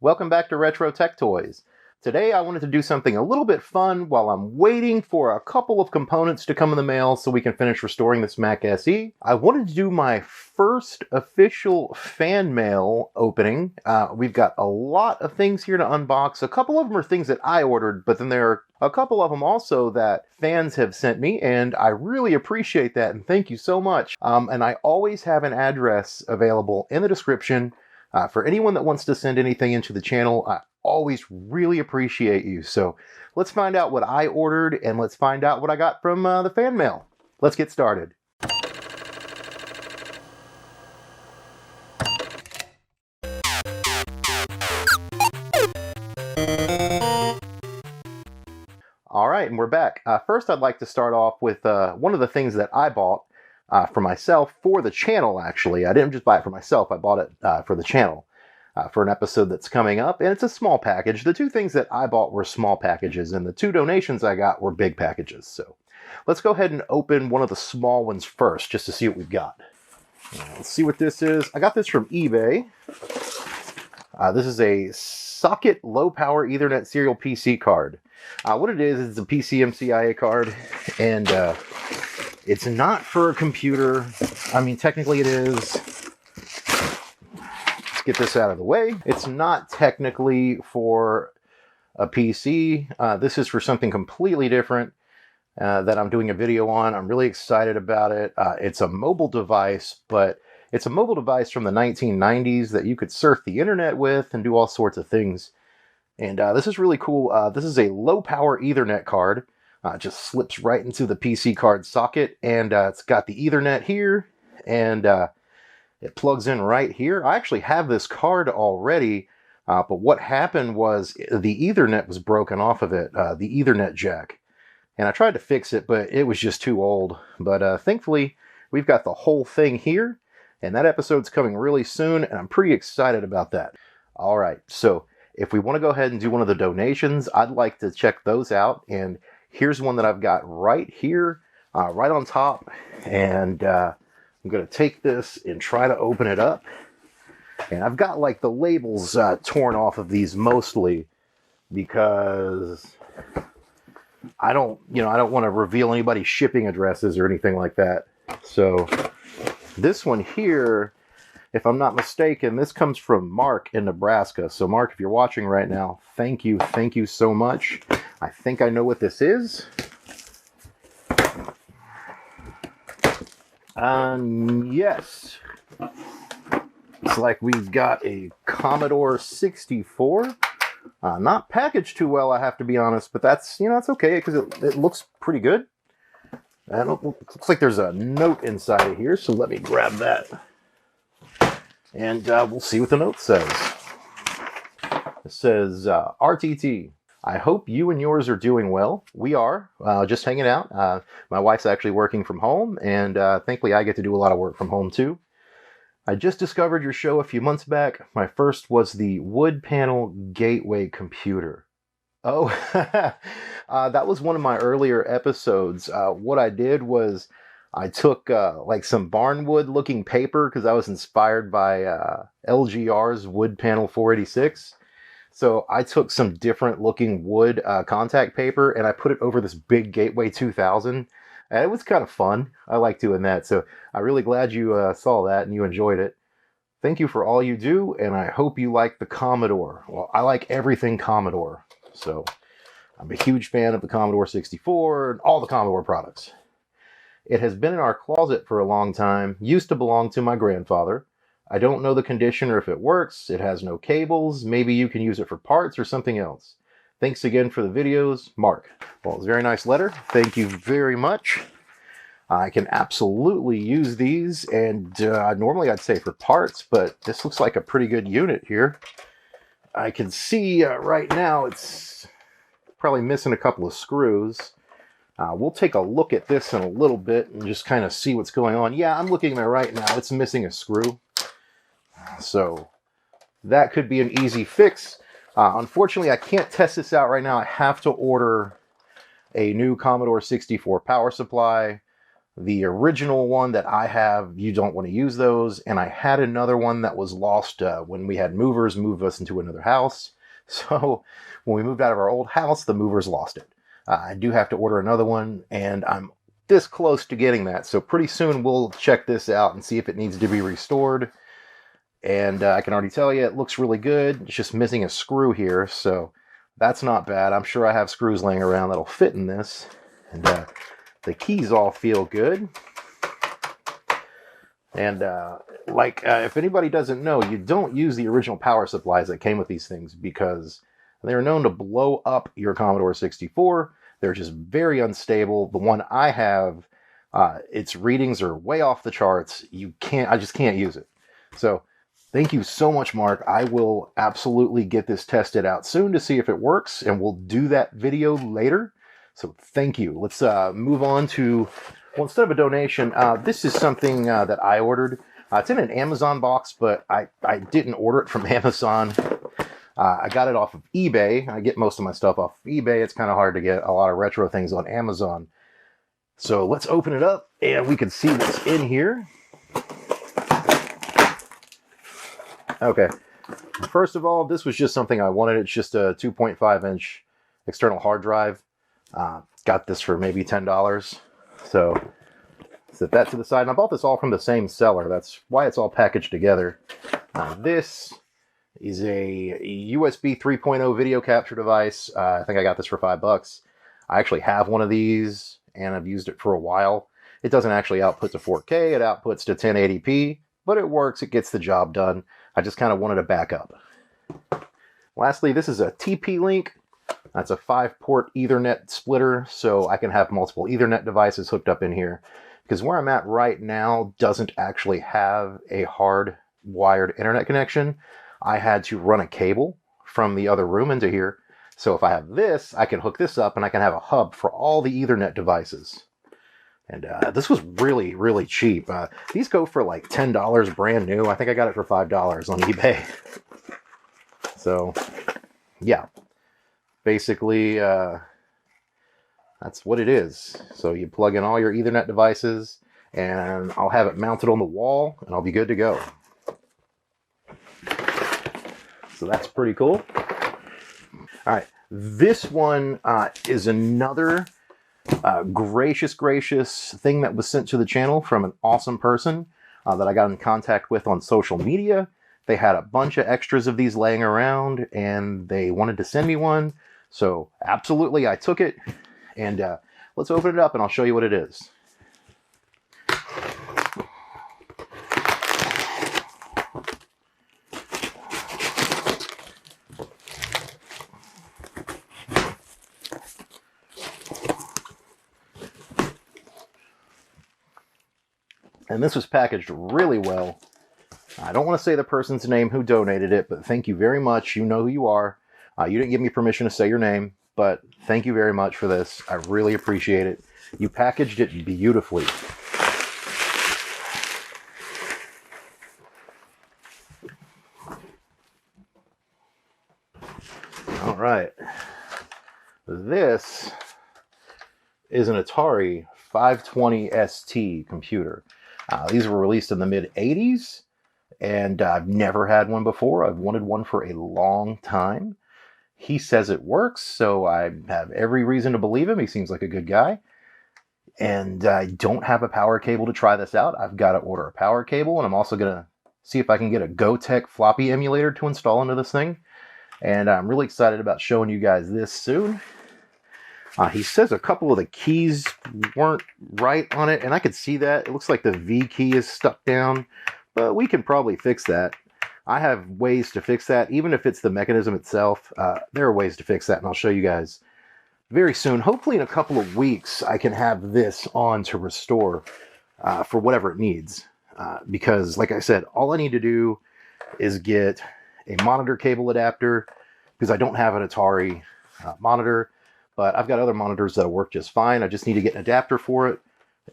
Welcome back to Retro Tech Toys. Today I wanted to do something a little bit fun while I'm waiting for a couple of components to come in the mail so we can finish restoring this Mac SE. I wanted to do my first official fan mail opening. We've got a lot of things here to unbox. A couple of them are things that I ordered, but then there are a couple of them also that fans have sent me, and I really appreciate that, and thank you so much. And I always have an address available in the description for anyone that wants to send anything into the channel. I always really appreciate you. So let's find out what I ordered, and let's find out what I got from the fan mail. Let's get started. All right, and we're back. First, I'd like to start off with one of the things that I bought for myself for the channel, actually. I didn't just buy it for myself, I bought it for the channel for an episode that's coming up, and it's a small package. The two things that I bought were small packages, and the two donations I got were big packages. So let's go ahead and open one of the small ones first, just to see what we've got. Let's see what this is. I got this from eBay. This is a socket low-power Ethernet serial PC card. What it is a PCMCIA card, and it's not for a computer. I mean, technically it is. Let's get this out of the way. It's not technically for a PC. This is for something completely different that I'm doing a video on. I'm really excited about it. It's a mobile device, but it's a mobile device from the 1990s that you could surf the internet with and do all sorts of things. And this is really cool. This is a low-power Ethernet card. It just slips right into the PC card socket, and it's got the Ethernet here, and it plugs in right here. I actually have this card already, but what happened was the Ethernet was broken off of it, the Ethernet jack. And I tried to fix it, but it was just too old. But thankfully, we've got the whole thing here, and that episode's coming really soon, and I'm pretty excited about that. All right, so if we want to go ahead and do one of the donations, I'd like to check those out. And here's one that I've got right here, right on top. And I'm going to take this and try to open it up. And I've got like the labels torn off of these mostly because I don't want to reveal anybody's shipping addresses or anything like that. So this one here, if I'm not mistaken, this comes from Mark in Nebraska. So Mark, if you're watching right now, thank you so much. I think I know what this is. Yes. It's like we've got a Commodore 64. Not packaged too well, I have to be honest, but that's, it's okay because it looks pretty good. And it looks like there's a note inside of here, so let me grab that. And we'll see what the note says. It says, RTT, I hope you and yours are doing well. We are, just hanging out. My wife's actually working from home, and thankfully I get to do a lot of work from home too. I just discovered your show a few months back. My first was the wood panel gateway computer. Oh, that was one of my earlier episodes. What I did was I took like some barnwood looking paper because I was inspired by LGR's wood panel 486. So I took some different looking wood contact paper and I put it over this big Gateway 2000. And it was kind of fun. I like doing that. So I'm really glad you saw that and you enjoyed it. Thank you for all you do, and I hope you like the Commodore. Well, I like everything Commodore. So I'm a huge fan of the Commodore 64 and all the Commodore products. It has been in our closet for a long time, used to belong to my grandfather. I don't know the condition or if it works. It has no cables. Maybe you can use it for parts or something else. Thanks again for the videos, Mark. Well, it's a very nice letter. Thank you very much. I can absolutely use these, and normally I'd say for parts, but this looks like a pretty good unit here. I can see right now it's probably missing a couple of screws. We'll take a look at this in a little bit and just kind of see what's going on. Yeah, I'm looking there right now. It's missing a screw. So that could be an easy fix. Unfortunately, I can't test this out right now. I have to order a new Commodore 64 power supply. The original one that I have, you don't want to use those. And I had another one that was lost when we had movers move us into another house. So when we moved out of our old house, the movers lost it. I do have to order another one, and I'm this close to getting that. So pretty soon we'll check this out and see if it needs to be restored. And I can already tell you it looks really good. It's just missing a screw here, so that's not bad. I'm sure I have screws laying around that'll fit in this. And the keys all feel good. And if anybody doesn't know, you don't use the original power supplies that came with these things because they're known to blow up your Commodore 64. They're just very unstable. The one I have, its readings are way off the charts. I just can't use it. So thank you so much, Mark. I will absolutely get this tested out soon to see if it works, and we'll do that video later. So thank you. Let's move on to, well, instead of a donation, this is something that I ordered. It's in an Amazon box, but I didn't order it from Amazon. I got it off of eBay. I get most of my stuff off of eBay. It's kind of hard to get a lot of retro things on Amazon. So let's open it up and we can see what's in here. Okay. First of all, this was just something I wanted. It's just a 2.5-inch external hard drive. Got this for maybe $10. So set that to the side. And I bought this all from the same seller. That's why it's all packaged together. This is a USB 3.0 video capture device. I think I got this for $5. I actually have one of these and I've used it for a while. It doesn't actually output to 4K. It outputs to 1080p, but it works. It gets the job done. I just kind of wanted a backup. Lastly, this is a TP-Link. That's a 5-port Ethernet splitter, so I can have multiple Ethernet devices hooked up in here. Because where I'm at right now doesn't actually have a hard wired internet connection. I had to run a cable from the other room into here. So if I have this, I can hook this up and I can have a hub for all the Ethernet devices. And this was really, really cheap. These go for like $10 brand new. I think I got it for $5 on eBay. So, yeah. Basically, that's what it is. So you plug in all your Ethernet devices, and I'll have it mounted on the wall, and I'll be good to go. So that's pretty cool. All right, this one is another gracious thing that was sent to the channel from an awesome person that I got in contact with on social media. They had a bunch of extras of these laying around, and they wanted to send me one. So absolutely, I took it, and let's open it up, and I'll show you what it is. And this was packaged really well. I don't want to say the person's name who donated it, but thank you very much. You know who you are. You didn't give me permission to say your name, but thank you very much for this. I really appreciate it. You packaged it beautifully. All right. This is an Atari 520 ST computer. These were released in the mid-'80s, and I've never had one before. I've wanted one for a long time. He says it works, so I have every reason to believe him. He seems like a good guy. And I don't have a power cable to try this out. I've got to order a power cable, and I'm also going to see if I can get a GoTech floppy emulator to install into this thing. And I'm really excited about showing you guys this soon. He says a couple of the keys weren't right on it, and I could see that. It looks like the V key is stuck down, but we can probably fix that. I have ways to fix that, even if it's the mechanism itself. There are ways to fix that, and I'll show you guys very soon. Hopefully in a couple of weeks, I can have this on to restore for whatever it needs. Because, like I said, all I need to do is get a monitor cable adapter, because I don't have an Atari monitor, but I've got other monitors that'll work just fine. I just need to get an adapter for it,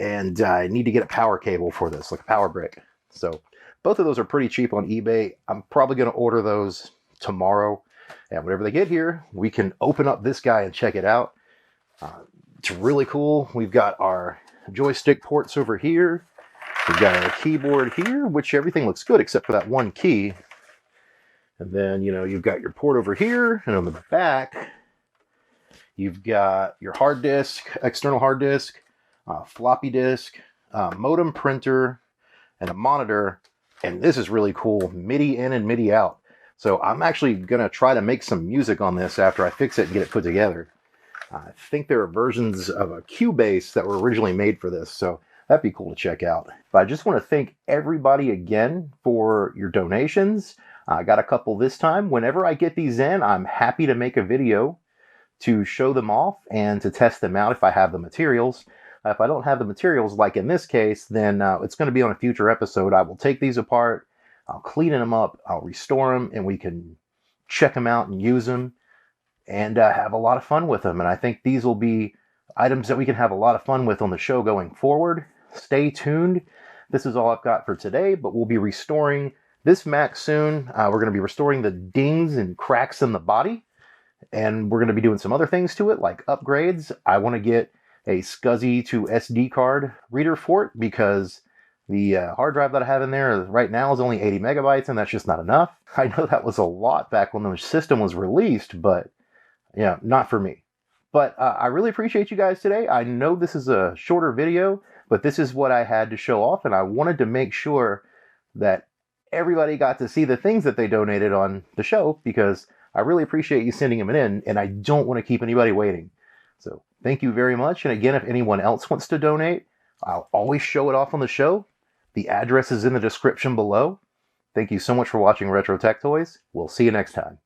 and I need to get a power cable for this, like a power brick. So both of those are pretty cheap on eBay. I'm probably going to order those tomorrow. And whenever they get here, we can open up this guy and check it out. It's really cool. We've got our joystick ports over here. We've got a keyboard here, which everything looks good except for that one key. And then, you've got your port over here, and on the back, you've got your hard disk, external hard disk, floppy disk, modem, printer, and a monitor. And this is really cool, MIDI in and MIDI out. So I'm actually going to try to make some music on this after I fix it and get it put together. I think there are versions of a Cubase that were originally made for this, so that'd be cool to check out. But I just want to thank everybody again for your donations. I got a couple this time. Whenever I get these in, I'm happy to make a video to show them off and to test them out if I have the materials. If I don't have the materials, like in this case, then it's going to be on a future episode. I will take these apart, I'll clean them up, I'll restore them, and we can check them out and use them and have a lot of fun with them. And I think these will be items that we can have a lot of fun with on the show going forward. Stay tuned. This is all I've got for today, but we'll be restoring this Mac soon. We're going to be restoring the dings and cracks in the body, and we're going to be doing some other things to it, like upgrades. I want to get a SCSI to SD card reader for it because the hard drive that I have in there right now is only 80 megabytes, and that's just not enough. I know that was a lot back when the system was released, but yeah, not for me. But I really appreciate you guys today. I know this is a shorter video, but this is what I had to show off, and I wanted to make sure that everybody got to see the things that they donated on the show, because I really appreciate you sending them in, and I don't want to keep anybody waiting. So thank you very much. And again, if anyone else wants to donate, I'll always show it off on the show. The address is in the description below. Thank you so much for watching Retro Tech Toys. We'll see you next time.